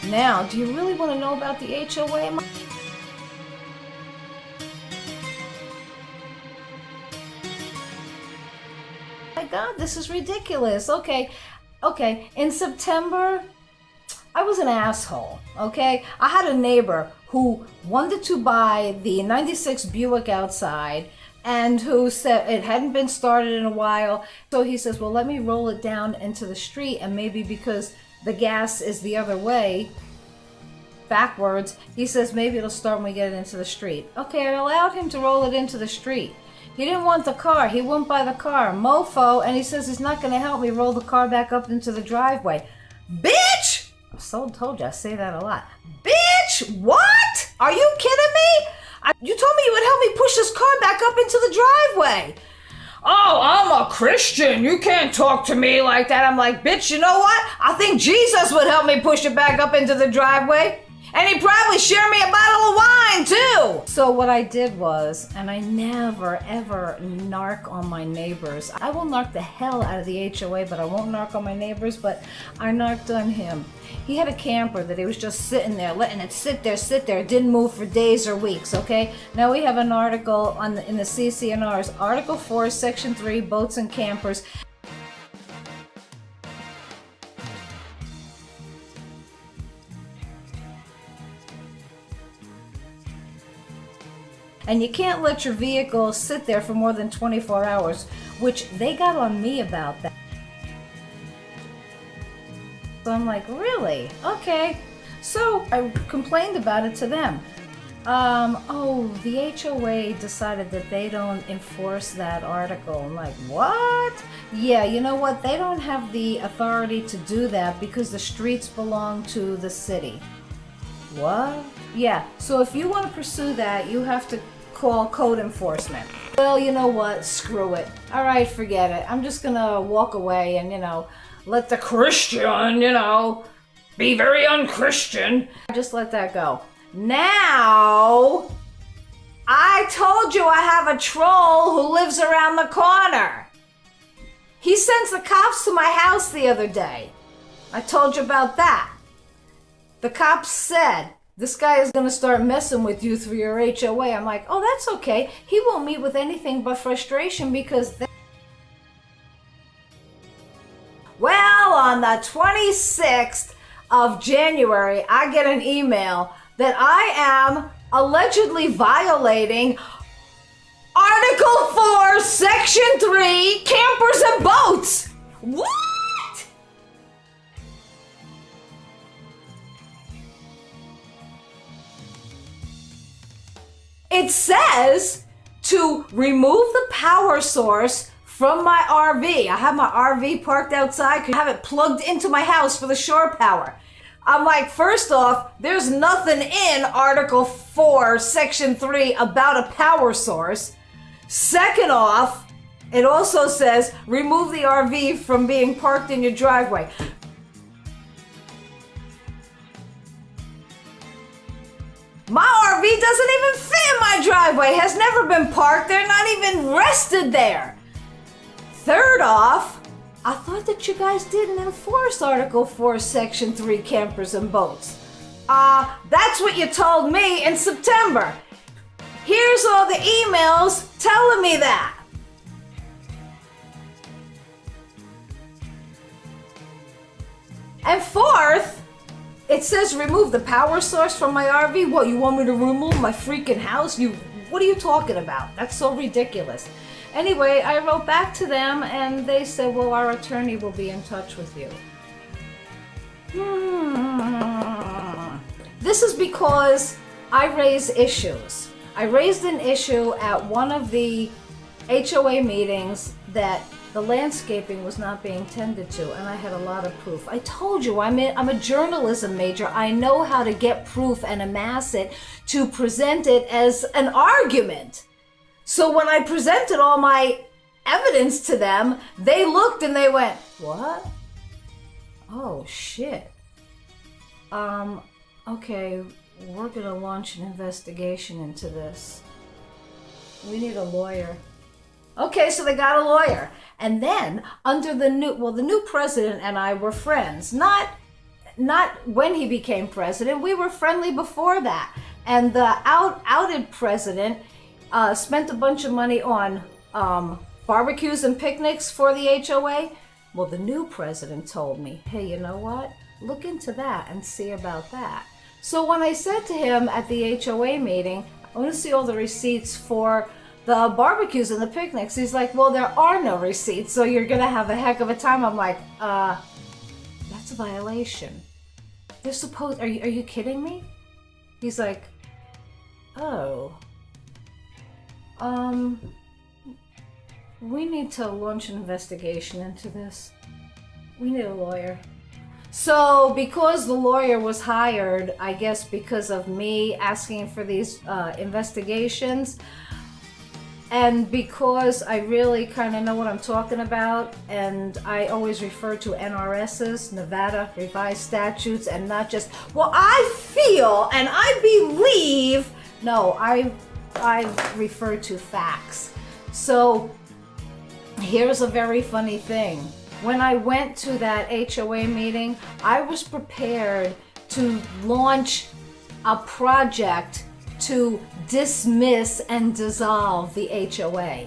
Now, do you really want to know about the HOA? My God, this is ridiculous. Okay, in September, I was an asshole, okay? I had a neighbor who wanted to buy the 96 Buick outside and who said it hadn't been started in a while. So he says, well, let me roll it down into the street, and maybe because the gas is the other way, backwards, he says maybe it'll start when we get it into the street. Okay, I allowed him to roll it into the street. He didn't want the car. He wouldn't buy the car. Mofo, and he says he's not going to help me roll the car back up into the driveway. Bitch! I told you, I say that a lot. Bitch! What? Are you kidding me? You told me you would help me push this car back up into the driveway. Oh, I'm a Christian. You can't talk to me like that. I'm like, bitch, you know what? I think Jesus would help me push it back up into the driveway. And he'd probably share me a bottle of wine, too. So what I did was, and I never, ever narc on my neighbors. I will narc the hell out of the HOA, but I won't narc on my neighbors, but I narked on him. He had a camper that he was just sitting there, letting it sit there. It didn't move for days or weeks, okay? Now we have an article in the CCNRs, Article 4, Section 3, Boats and Campers. And you can't let your vehicle sit there for more than 24 hours, which they got on me about that. So I'm like, really? Okay. So I complained about it to them. The HOA decided that they don't enforce that article. I'm like, what? Yeah, you know what? They don't have the authority to do that because the streets belong to the city. What? Yeah, so if you want to pursue that, you have to call code enforcement. Well, you know what? Screw it. All right, forget it. I'm just gonna walk away and, let the Christian, be very unchristian. Just let that go. Now, I told you I have a troll who lives around the corner. He sends the cops to my house the other day. I told you about that. The cops said, this guy is going to start messing with you through your HOA. I'm like, oh, that's okay. He won't meet with anything but frustration because... Well, on the 26th of January, I get an email that I am allegedly violating Article 4, Section 3, campers and boats. What? It says to remove the power source from my RV. I have my RV parked outside. I have it plugged into my house for the shore power. I'm like, first off, there's nothing in Article 4, Section 3 about a power source. Second off, it also says remove the RV from being parked in your driveway. My RV doesn't even fit in my driveway, has never been parked there, not even rested there. Third off, I thought that you guys didn't enforce Article 4, Section 3, campers and boats. That's what you told me in September. Here's all the emails telling me that. And fourth, it says remove the power source from my RV. What, you want me to remove my freaking house? What are you talking about? That's so ridiculous. Anyway, I wrote back to them and they said, well, our attorney will be in touch with you. This is because I raise issues. I raised an issue at one of the HOA meetings that the landscaping was not being tended to, and I had a lot of proof. I told you, I'm a journalism major. I know how to get proof and amass it to present it as an argument. So when I presented all my evidence to them, they looked and they went, what? Oh, shit. Okay, we're gonna launch an investigation into this. We need a lawyer. Okay, so they got a lawyer. And then, under the new president and I were friends. Not not when he became president. We were friendly before that. And the outed president spent a bunch of money on barbecues and picnics for the HOA. Well, the new president told me, hey, you know what? Look into that and see about that. So when I said to him at the HOA meeting, I want to see all the receipts for the barbecues and the picnics. He's like, well, there are no receipts, so you're going to have a heck of a time. I'm like, that's a violation. They're supposed, are you kidding me? He's like, oh, we need to launch an investigation into this. We need a lawyer. So because the lawyer was hired, I guess because of me asking for these investigations, and because I really kind of know what I'm talking about, and I always refer to NRSs, Nevada Revised Statutes, and not just, well, I feel and I believe. No, I refer to facts. So here's a very funny thing. When I went to that HOA meeting, I was prepared to launch a project to dismiss and dissolve the HOA.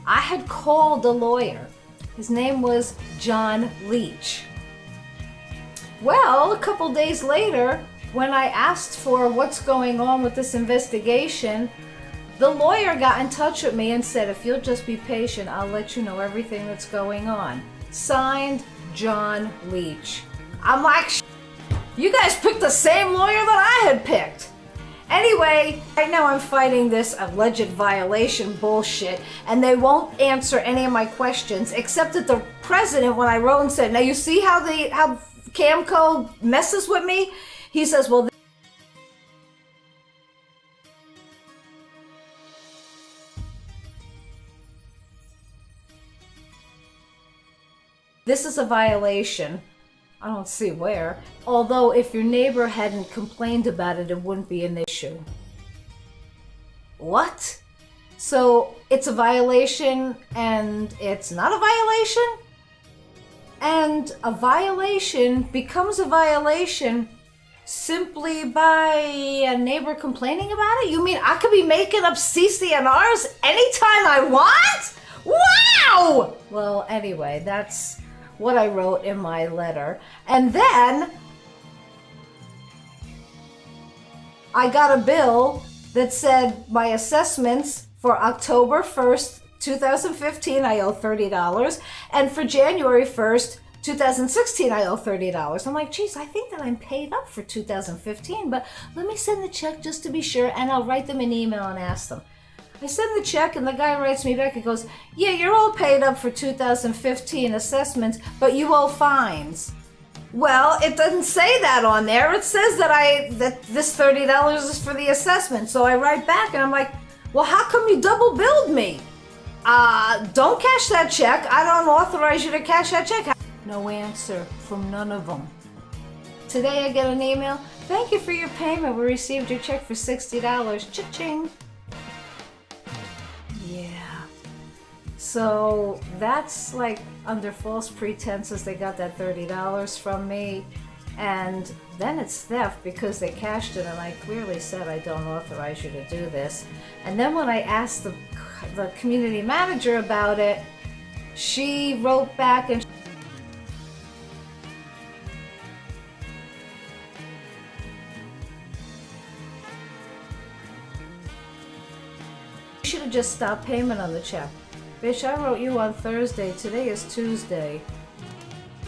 I had called a lawyer. His name was John Leach. Well, a couple days later, when I asked for what's going on with this investigation, the lawyer got in touch with me and said, if you'll just be patient, I'll let you know everything that's going on. Signed, John Leach. I'm like, you guys picked the same lawyer that I had picked. Anyway, right now I'm fighting this alleged violation bullshit, and they won't answer any of my questions, except that the president, when I wrote and said, now you see how Camco messes with me? He says, well, this is a violation. I don't see where. Although if your neighbor hadn't complained about it, it wouldn't be an issue. What? So it's a violation and it's not a violation? And a violation becomes a violation simply by a neighbor complaining about it? You mean I could be making up CCNRs anytime I want? Wow! Well, anyway, that's what I wrote in my letter. And then I got a bill that said my assessments for October 1st, 2015, I owe $30. And for January 1st, 2016, I owe $30. I'm like, geez, I think that I'm paid up for 2015, but let me send the check just to be sure, and I'll write them an email and ask them. I send the check and the guy writes me back and goes, yeah, you're all paid up for 2015 assessments, but you owe fines. Well, it doesn't say that on there. It says that this $30 is for the assessment. So I write back and I'm like, well, how come you double billed me? Don't cash that check. I don't authorize you to cash that check. No answer from none of them. Today I get an email. Thank you for your payment. We received your check for $60. Cha-ching. Yeah. So that's like under false pretenses they got that $30 from me, and then it's theft because they cashed it and I clearly said I don't authorize you to do this. And then when I asked the community manager about it, she wrote back and should have just stopped payment on the check. Bitch, I wrote you on Thursday. Today is Tuesday.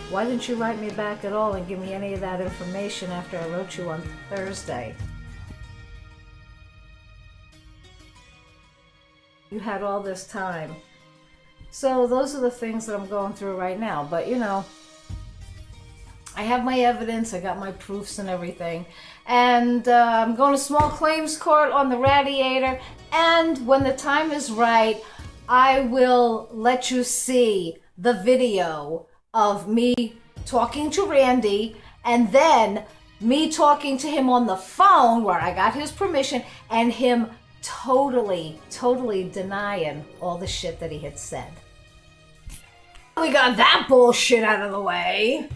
Why didn't you write me back at all and give me any of that information after I wrote you on Thursday? You had all this time. So those are the things that I'm going through right now. But you know, I have my evidence, I got my proofs and everything. And I'm going to small claims court on the radiator. And when the time is right, I will let you see the video of me talking to Randy and then me talking to him on the phone where I got his permission and him totally denying all the shit that he had said. We got that bullshit out of the way.